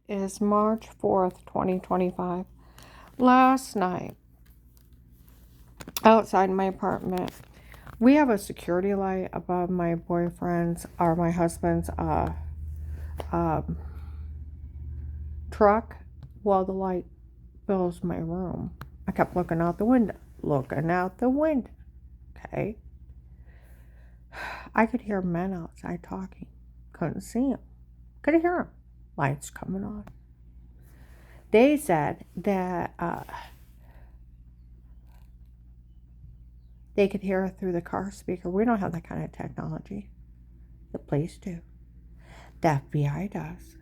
is March 4th, 2025. Last night, outside my apartment, we have a security light above my boyfriend's or my husband's um, truck. Well, the light fills my room. I kept looking out the window. Okay. I could hear men outside talking. Couldn't see them. Could hear them. Lights coming on. They said that they could hear it through the car speaker. We don't have that kind of technology. The police do. The FBI does.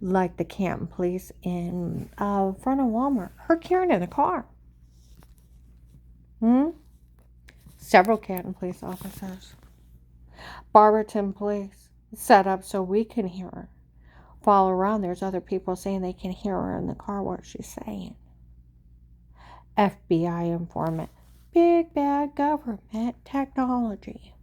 Like the Canton police in front of Walmart. Heard Karen in the car. Several Canton police officers. Barberton police set up so we can hear her. While around, there's other people saying they can hear her in the car what she's saying. FBI informant. Big bad government technology.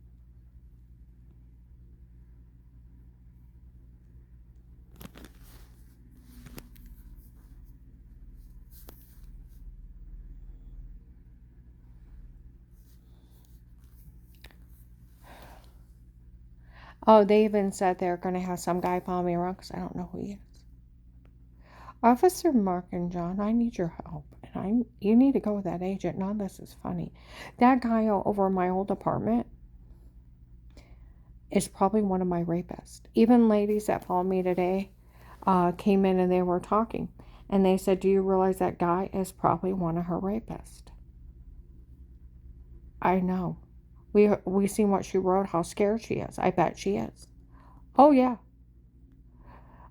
Oh, they even said they're going to have some guy follow me around because I don't know who he is. Officer Mark and John, I need your help. And you need to go with that agent. None of this is funny. That guy over in my old apartment is probably one of my rapists. Even ladies that followed me today came in and they were talking. And they said, do you realize that guy is probably one of her rapists? I know. We seen what she wrote, how scared she is. I bet she is. Oh, yeah.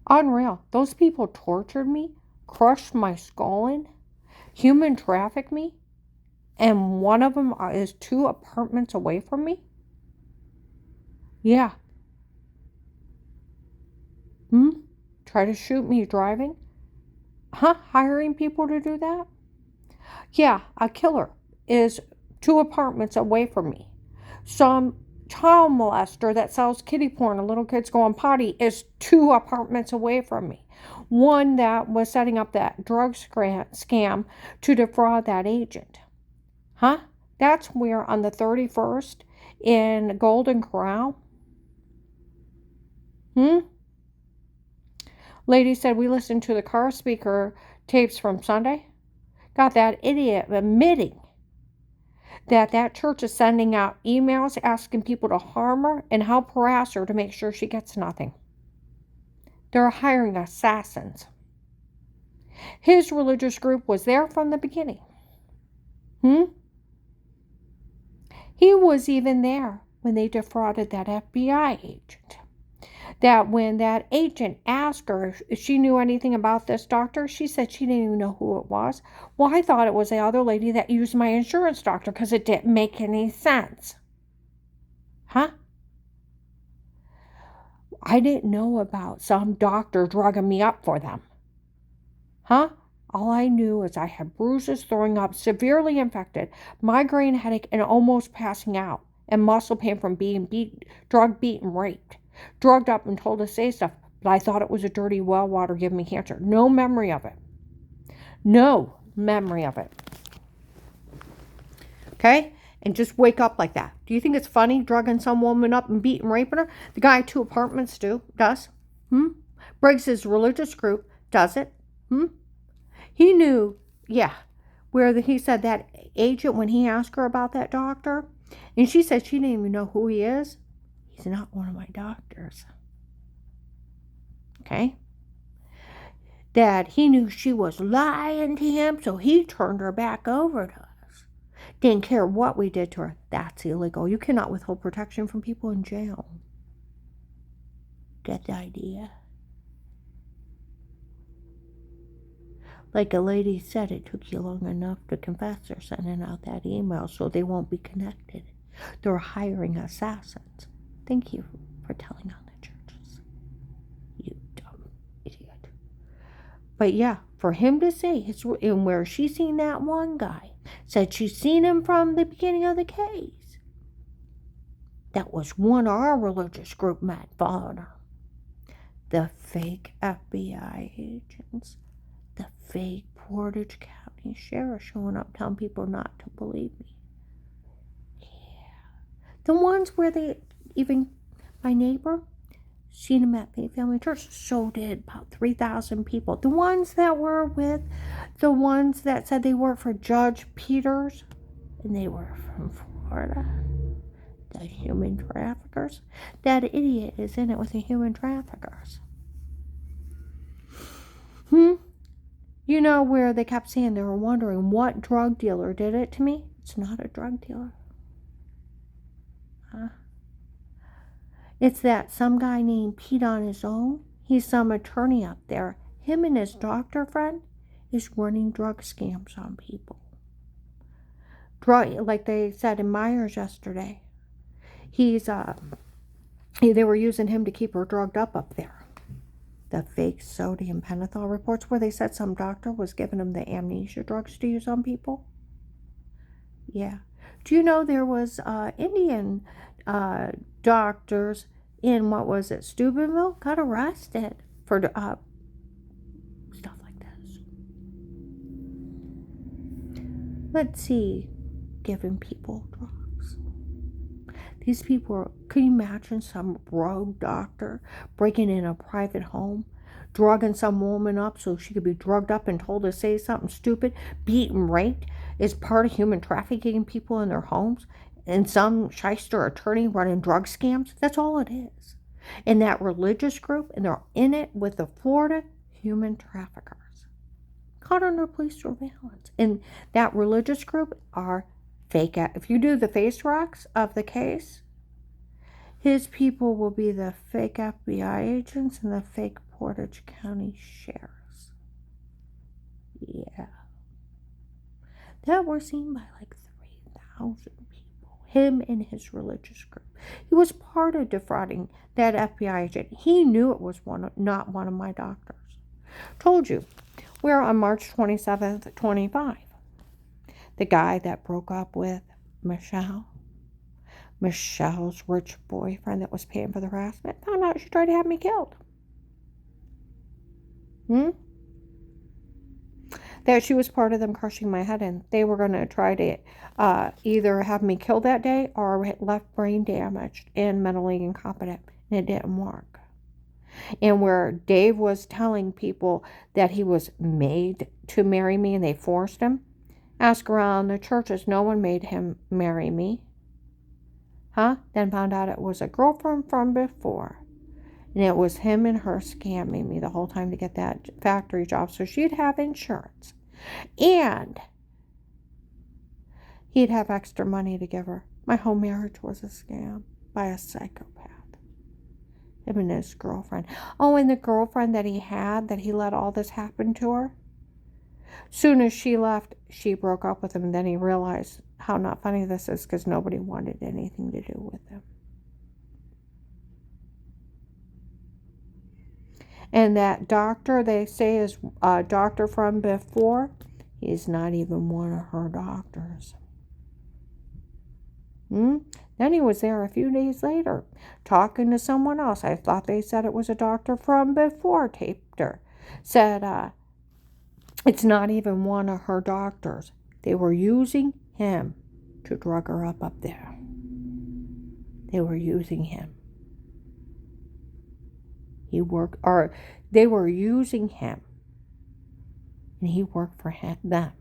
Unreal. Those people tortured me, crushed my skull in, human trafficked me, and one of them is 2 apartments away from me? Yeah. Try to shoot me driving? Hiring people to do that? Yeah, a killer is 2 apartments away from me. Some child molester that sells kiddie porn and little kids going potty is 2 apartments away from me. One that was setting up that drug scam to defraud that agent. That's where on the 31st in Golden Corral. Lady said we listened to the car speaker tapes from Sunday. Got that idiot admitting that church is sending out emails asking people to harm her and help harass her to make sure she gets nothing. They're hiring assassins. His religious group was there from the beginning. He was even there when they defrauded that FBI agent. That when that agent asked her if she knew anything about this doctor, she said she didn't even know who it was. Well, I thought it was the other lady that used my insurance doctor because it didn't make any sense. I didn't know about some doctor drugging me up for them. All I knew is I had bruises, throwing up, severely infected, migraine headache, and almost passing out, and muscle pain from being drug beaten, raped. Drugged up and told to say stuff, but I thought it was a dirty well water giving me cancer. No memory of it. Okay? And just wake up like that. Do you think it's funny drugging some woman up and beating, raping her? The guy at 2 apartments does. Briggs's religious group does it. He knew, where he said that agent, when he asked her about that doctor, and she said she didn't even know who he is. He's not one of my doctors. Okay? That he knew she was lying to him, so he turned her back over to us. Didn't care what we did to her. That's illegal. You cannot withhold protection from people in jail. Get the idea? Like a lady said, it took you long enough to confess. They're sending out that email so they won't be connected. They're hiring assassins. Thank you for telling on the churches. You dumb idiot. But yeah, for him to say, and where she seen that one guy, said she's seen him from the beginning of the case. That was one of our religious group men following her. The fake FBI agents, the fake Portage County Sheriff showing up telling people not to believe me. The ones where they even, my neighbor, seen him at Faith Family Church. So did about 3,000 people. The ones that were with, the ones that said they worked for Judge Peters, and they were from Florida. The human traffickers. That idiot is in it with the human traffickers. You know where they kept saying they were wondering what drug dealer did it to me? It's not a drug dealer. It's that some guy named Pete on his own. He's some attorney up there. Him and his doctor friend is running drug scams on people. Like they said in Myers yesterday. They were using him to keep her drugged up there. The fake sodium pentothal reports where they said some doctor was giving them the amnesia drugs to use on people. Yeah. Do you know there was Indian doctors in, what was it, Steubenville, got arrested for stuff like this. Let's see, giving people drugs. These people, can you imagine some rogue doctor breaking in a private home, drugging some woman up so she could be drugged up and told to say something stupid, beaten, raped, is part of human trafficking people in their homes, and some shyster attorney running drug scams? That's all it is. And that religious group, and they're in it with the Florida human traffickers, caught under police surveillance. And that religious group are fake. If you do the face rocks of the case, his people will be the fake FBI agents and the fake Portage County sheriffs. Yeah. That were seen by like 3,000 people. Him and his religious group. He was part of defrauding that FBI agent. He knew it was not one of my doctors. Told you, we're on March 27th, 25. The guy that broke up with Michelle's rich boyfriend that was paying for the harassment, found out she tried to have me killed. That she was part of them crushing my head in. They were going to try to either have me killed that day or left brain damaged and mentally incompetent. And it didn't work. And where Dave was telling people that he was made to marry me and they forced him, ask around the churches, no one made him marry me. Then found out it was a girlfriend from before. And it was him and her scamming me the whole time to get that factory job so she'd have insurance. And he'd have extra money to give her. My whole marriage was a scam by a psychopath. Him and his girlfriend. Oh, and the girlfriend that he had, that he let all this happen to her. Soon as she left, she broke up with him. And then he realized how not funny this is because nobody wanted anything to do with him. And that doctor they say is a doctor from before, he's not even one of her doctors. Then he was there a few days later, talking to someone else. I thought they said it was a doctor from before, taped her. Said, it's not even one of her doctors. They were using him to drug her up there. They were using him. They were using him. And he worked for them.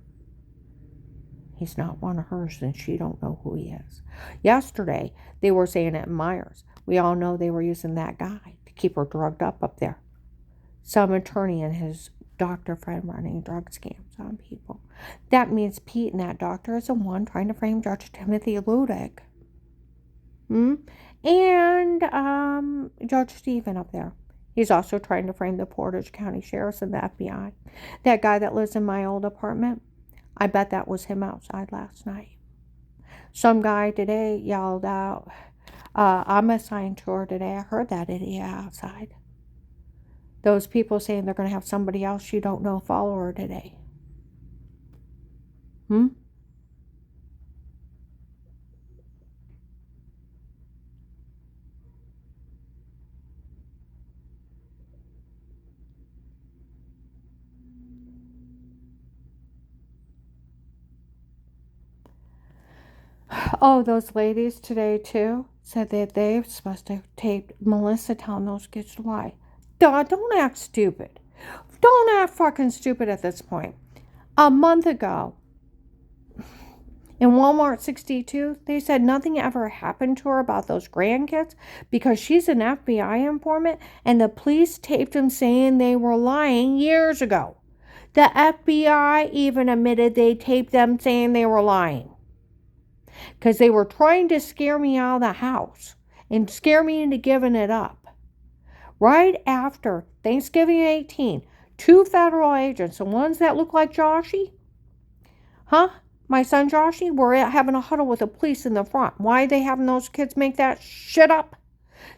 He's not one of hers, and she don't know who he is. Yesterday, they were saying at Myers, we all know they were using that guy to keep her drugged up there. Some attorney and his doctor friend running drug scams on people. That means Pete and that doctor is the one trying to frame Judge Timothy Ludick. And Judge Stephen up there. He's also trying to frame the Portage County Sheriffs and the FBI. That guy that lives in my old apartment, I bet that was him outside last night. Some guy today yelled out, I'm assigned to her today. I heard that idiot outside. Those people saying they're going to have somebody else you don't know follow her today. Oh, those ladies today, too, said that they're supposed to tape Melissa telling those kids to lie. Don't act stupid. Don't act fucking stupid at this point. A month ago, in Walmart 62, they said nothing ever happened to her about those grandkids because she's an FBI informant and the police taped them saying they were lying years ago. The FBI even admitted they taped them saying they were lying because they were trying to scare me out of the house and scare me into giving it up. Right after Thanksgiving 18, 2 federal agents, the ones that look like Joshy, my son Joshy, were having a huddle with the police in the front. Why are they having those kids make that shit up?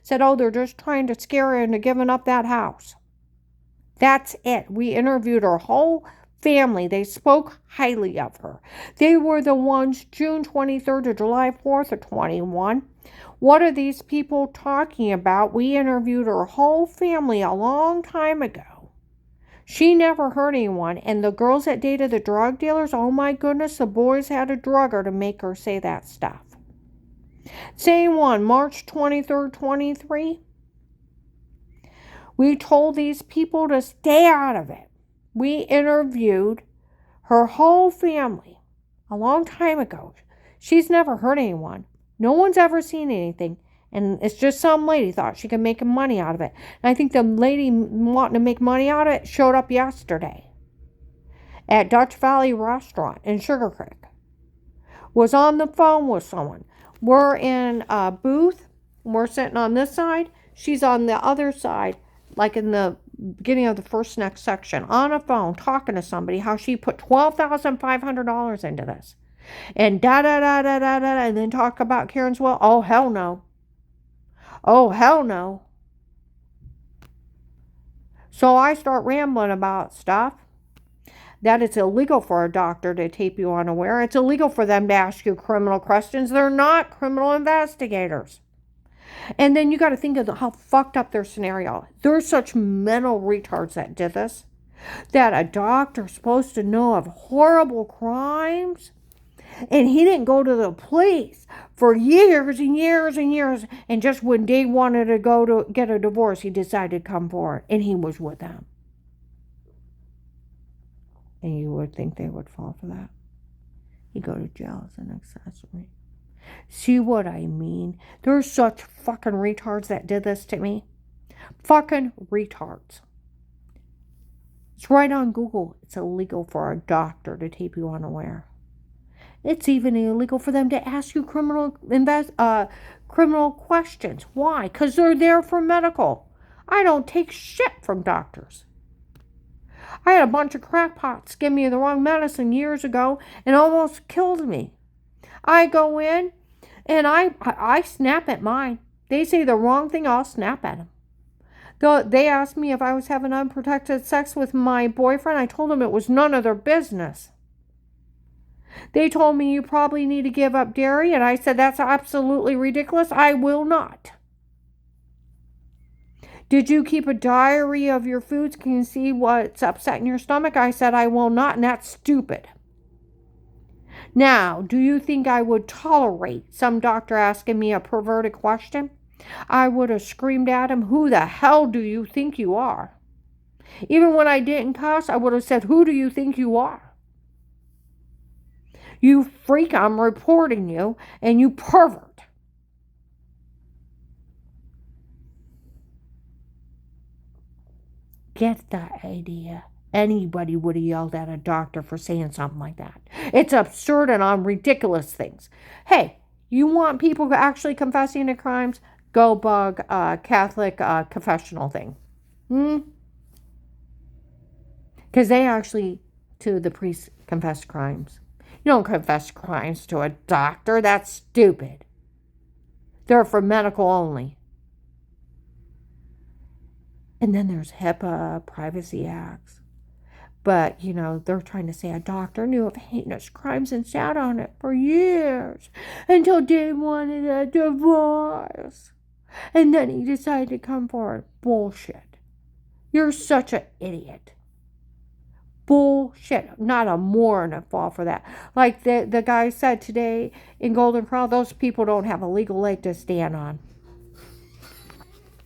Said, oh, they're just trying to scare her into giving up that house. That's it. We interviewed her whole family. They spoke highly of her. They were the ones June 23rd to July 4th of 21. What are these people talking about? We interviewed her whole family a long time ago. She never hurt anyone, and the girls that dated the drug dealers, oh my goodness, the boys had to drug her to make her say that stuff. Same one, March 23rd, 23. We told these people to stay out of it. We interviewed her whole family a long time ago. She's never hurt anyone. No one's ever seen anything. And it's just some lady thought she could make money out of it. And I think the lady wanting to make money out of it showed up yesterday at Dutch Valley Restaurant in Sugar Creek. Was on the phone with someone. We're in a booth. We're sitting on this side. She's on the other side, like in the beginning of the first next section, on a phone talking to somebody, how she put $12,500 into this. And da-da-da-da-da-da, and then talk about Karen's will. Oh, hell no. Oh, hell no. So I start rambling about stuff. That it's illegal for a doctor to tape you unaware. It's illegal for them to ask you criminal questions. They're not criminal investigators. And then you got to think of how fucked up their scenario. There's such mental retards that did this. That a doctor's supposed to know of horrible crimes. And he didn't go to the police for years and years and years. And just when they wanted to go to get a divorce, he decided to come forward. And he was with them. And you would think they would fall for that. He'd go to jail as an accessory. See what I mean? There's such fucking retards that did this to me. Fucking retards. It's right on Google. It's illegal for a doctor to tape you unaware. It's even illegal for them to ask you criminal questions. Why? Because they're there for medical. I don't take shit from doctors. I had a bunch of crackpots give me the wrong medicine years ago and almost killed me. I go in and I snap at mine. They say the wrong thing, I'll snap at them. They asked me if I was having unprotected sex with my boyfriend. I told them it was none of their business. They told me you probably need to give up dairy, and I said that's absolutely ridiculous. I will not. Did you keep a diary of your foods? Can you see what's upsetting your stomach? I said I will not, and that's stupid. Now, do you think I would tolerate some doctor asking me a perverted question? I would have screamed at him, who the hell do you think you are? Even when I didn't cuss, I would have said, who do you think you are? You freak, I'm reporting you, and you pervert. Get the idea. Anybody would have yelled at a doctor for saying something like that. It's absurd and on ridiculous things. Hey, you want people actually confessing to crimes? Go bug Catholic confessional thing. Because they actually, to the priests, confess crimes. You don't confess crimes to a doctor. That's stupid. They're for medical only. And then there's HIPAA, Privacy Acts. But, they're trying to say a doctor knew of heinous crimes and sat on it for years until Dave wanted a divorce. And then he decided to come forward. Bullshit. You're such an idiot. Bullshit. Not a moron would fall for that. Like the guy said today in Golden Corral, those people don't have a legal leg to stand on.